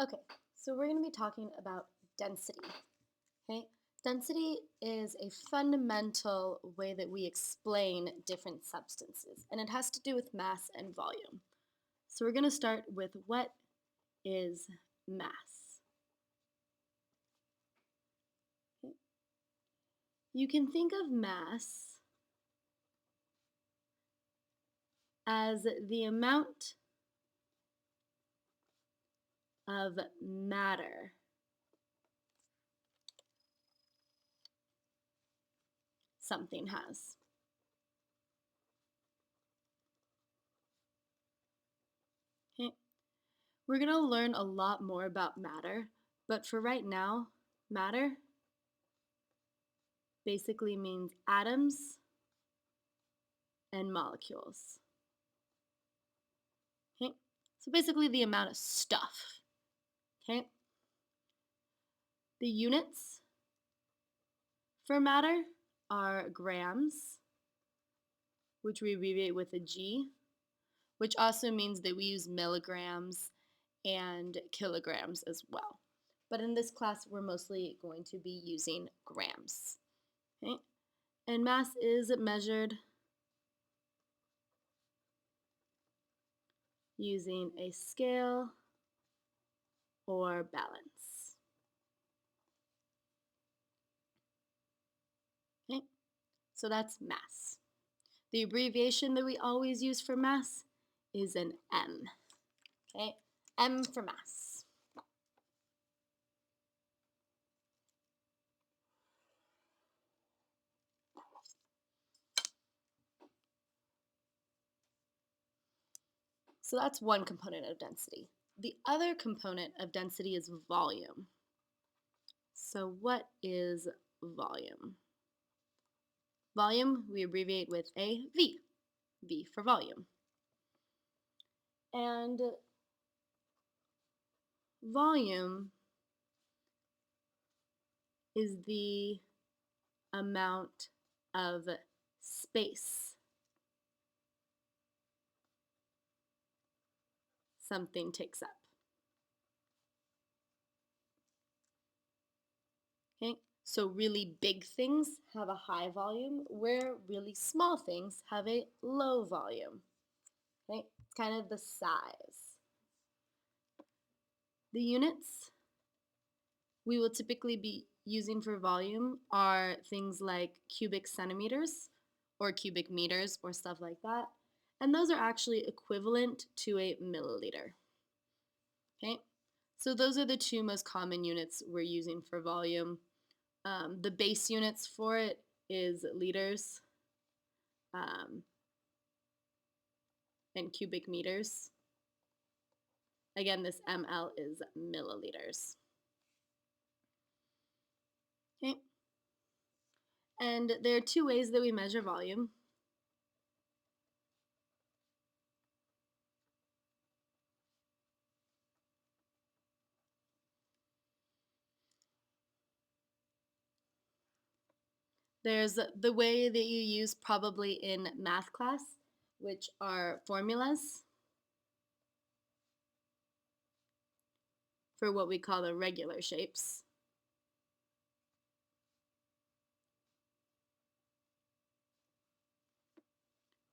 Okay, so we're going to be talking about density. Okay, density is a fundamental way that we explain different substances, and it has to do with mass and volume. So we're going to start with what is mass. Okay. You can think of mass as the amount of matter something has. Okay. We're going to learn a lot more about matter, but for right now, matter basically means atoms and molecules. Okay, so basically the amount of stuff. Okay, the units for matter are grams, which we abbreviate with a G, which also means that we use milligrams and kilograms as well. But in this class, we're mostly going to be using grams. Okay, and mass is measured using a scale or balance. Okay, so that's mass. The abbreviation that we always use for mass is an M. Okay, M for mass. So that's one component of density. The other component of density is volume. So what is volume? Volume we abbreviate with a V. V for volume. And volume is the amount of space something takes up. Okay, so really big things have a high volume, where really small things have a low volume. Okay, it's kind of the size. The units we will typically be using for volume are things like cubic centimeters or cubic meters or stuff like that. And those are actually equivalent to a milliliter. Okay, so those are the two most common units we're using for volume. The base units for it is liters um, and cubic meters. Again, this ml is milliliters. Okay, and there are two ways that we measure volume. There's the way that you use probably in math class, which are formulas for what we call the regular shapes.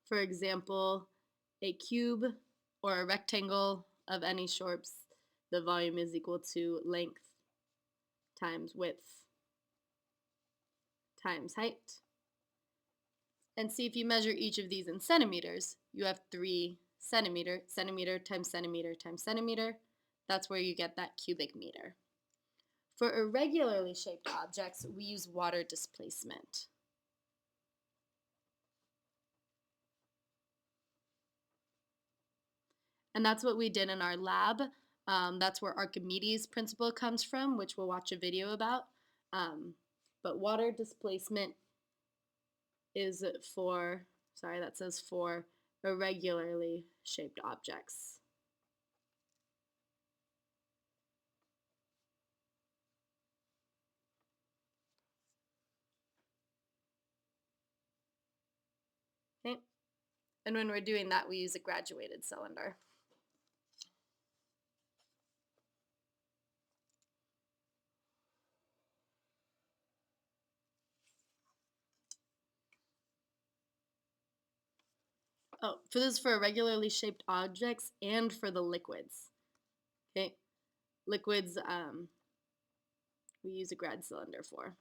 For example, a cube or a rectangle of any shapes, the volume is equal to length times width times height. And see, if you measure each of these in centimeters, you have 3 centimeter, centimeter times centimeter times centimeter. That's where you get that cubic meter. For irregularly shaped objects, we use water displacement. And that's what we did in our lab. That's where Archimedes' principle comes from, which we'll watch a video about. But water displacement is for, sorry, that says for irregularly shaped objects. Okay. And when we're doing that, we use a graduated cylinder. Oh, for this for irregularly shaped objects and for the liquids. Okay, liquids we use a grad cylinder for.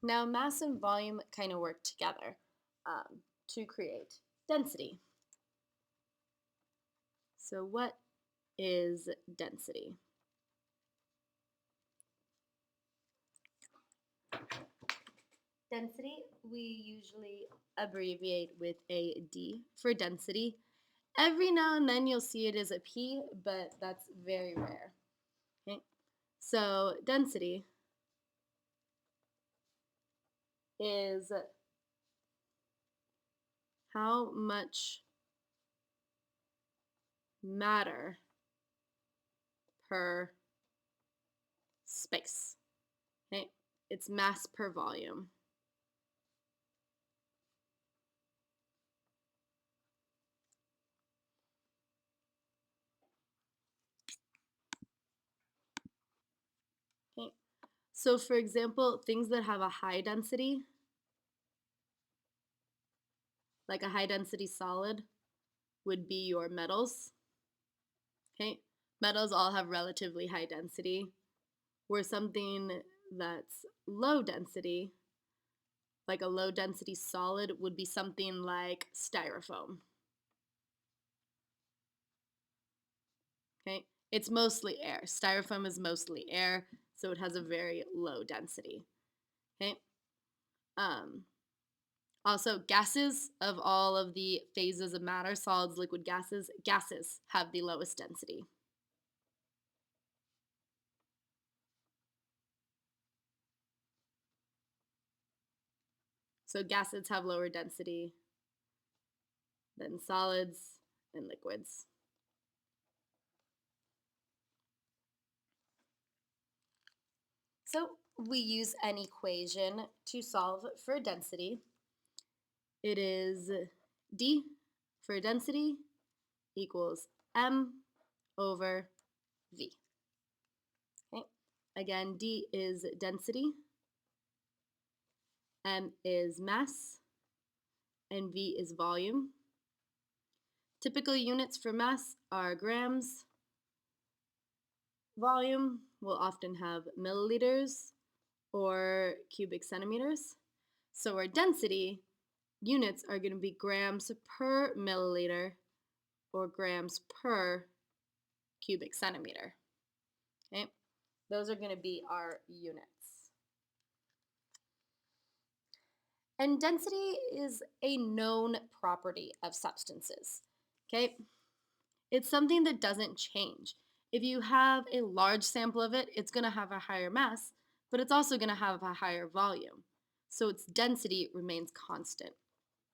Now, mass and volume kind of work together to create density. So what is density? Density, we usually abbreviate with a D for density. Every now and then you'll see it as a P, but that's very rare. Okay? So density is how much matter per space. Okay? It's mass per volume. Okay? So for example, things that have a high density, like a high density solid, would be your metals. Okay? Metals all have relatively high density, where something that's low density, like a low density solid, would be something like styrofoam. Okay? It's mostly air. Styrofoam is mostly air, so it has a very low density. Okay? Also, gases, of all of the phases of matter, solids, liquid, gases have the lowest density. So gases have lower density than solids and liquids. So we use an equation to solve for density. It is D for density equals M over V. Okay. Again, D is density, M is mass, and V is volume. Typical units for mass are grams. Volume will often have milliliters or cubic centimeters. So our density units are going to be grams per milliliter or grams per cubic centimeter. Okay? Those are going to be our units. And density is a known property of substances. Okay? It's something that doesn't change. If you have a large sample of it, it's going to have a higher mass, but it's also going to have a higher volume. So its density remains constant.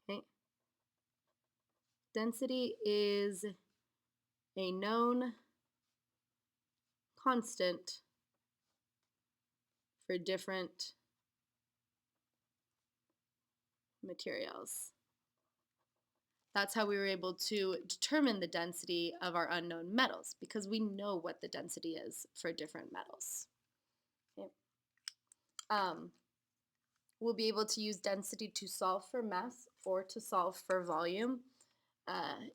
Okay? Density is a known constant for different materials. That's how we were able to determine the density of our unknown metals, because we know what the density is for different metals. Okay. We'll be able to use density to solve for mass or to solve for volume.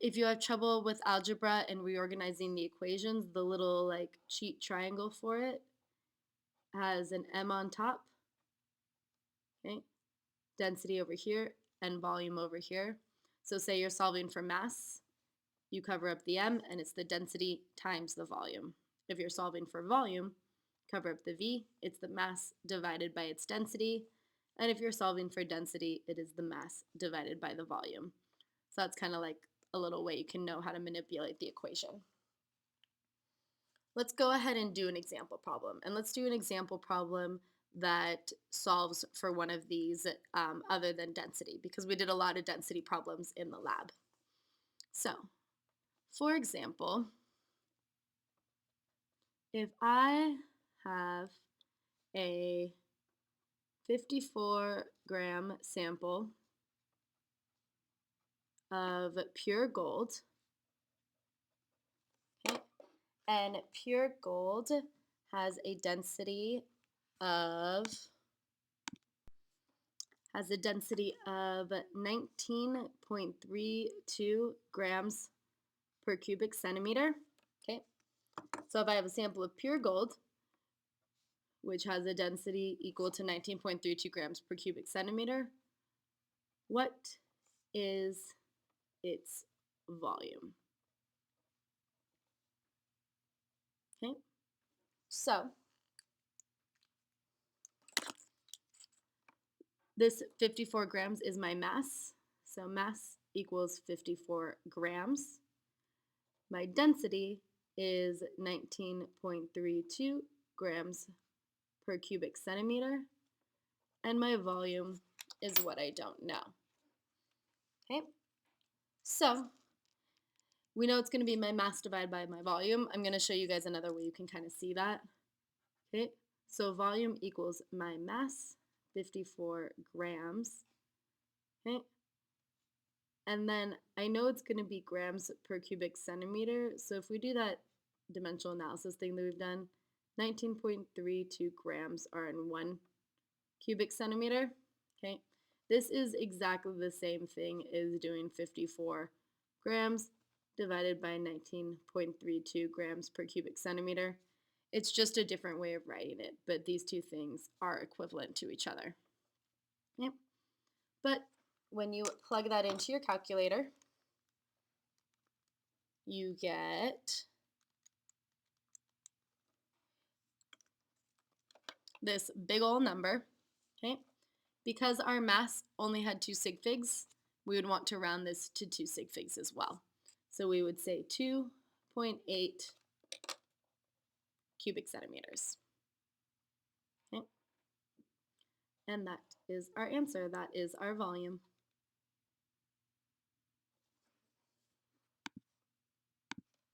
If you have trouble with algebra and reorganizing the equations, the little like cheat triangle for it has an M on top. Okay. Density over here and volume over here. So say you're solving for mass, you cover up the M and it's the density times the volume. If you're solving for volume, cover up the V, it's the mass divided by its density. And if you're solving for density, it is the mass divided by the volume. So that's kind of like a little way you can know how to manipulate the equation. Let's go ahead and do an example problem. And let's do an example problem that solves for one of these other than density, because we did a lot of density problems in the lab. So, for example, if I have a 54-gram sample of pure gold, okay, And pure gold has a density of 19.32 grams per cubic centimeter. Okay, so if I have a sample of pure gold, which has a density equal to 19.32 grams per cubic centimeter, what is its volume? Okay, so this 54 grams is my mass. So mass equals 54 grams. My density is 19.32 grams per cubic centimeter. And my volume is what I don't know. Okay, so we know it's going to be my mass divided by my volume. I'm going to show you guys another way you can kind of see that. Okay, so volume equals my mass, 54 grams. Okay, and then I know it's going to be grams per cubic centimeter. So if we do that dimensional analysis thing that we've done, 19.32 grams are in 1 cubic centimeter. Okay, this is exactly the same thing as doing 54 grams divided by 19.32 grams per cubic centimeter. It's just a different way of writing it, but these two things are equivalent to each other. Okay? But when you plug that into your calculator, you get this big old number. Okay? Because our mass only had 2 sig figs, we would want to round this to 2 sig figs as well. So we would say 2.8 cubic centimeters. Okay? And that is our answer. That is our volume.